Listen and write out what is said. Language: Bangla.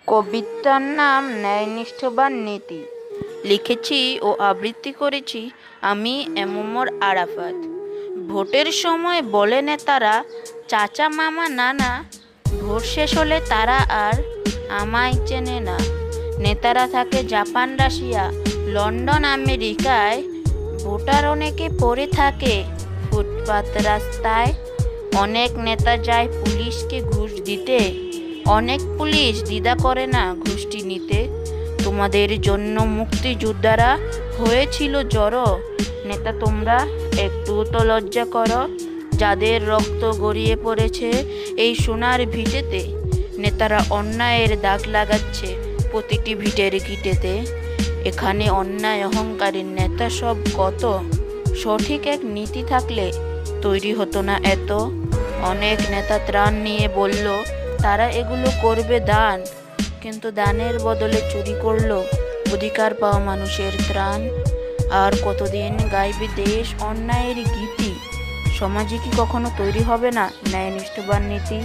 কবিতার নাম ন্যায়নিষ্ঠবান নীতি। লিখেছি ও আবৃত্তি করেছি আমি এমুমর আরাফাত। ভোটের সময় বলে নেতারা চাচা মামা নানা, ভোট শেষ হলে তারা আর আমায় চেনে না। নেতারা থাকে জাপান রাশিয়া লন্ডন আমেরিকায়, ভোটার অনেকে পড়ে থাকে ফুটপাত রাস্তায়। অনেক নেতা যায় পুলিশকে ঘুষ দিতে, অনেক পুলিশ দ্বিধা করে না ঘুষটি নিতে। তোমাদের জন্য মুক্তিযোদ্ধারা হয়েছিল জড়ো, নেতা তোমরা একটু তো লজ্জা করো। যাদের রক্ত গড়িয়ে পড়েছে এই সোনার ভিটেতে, নেতারা অন্যায়ের দাগ লাগাচ্ছে প্রতিটি ভিটের গিটেতে। এখানে অন্যায় অহংকারী নেতা সব কত, সঠিক এক নীতি থাকলে তৈরি হতো না এত। অনেক নেতা ত্রাণ নিয়ে বলল তারা এগুলো করবে দান, কিন্তু দানের বদলে চুরি করলো অধিকার পাওয়া মানুষের ত্রাণ। আর কতদিন গাইবে দেশ অন্যায়ের গীতি, সমাজে কি কখনো তৈরি হবে না ন্যায়নিষ্ঠবান নীতি?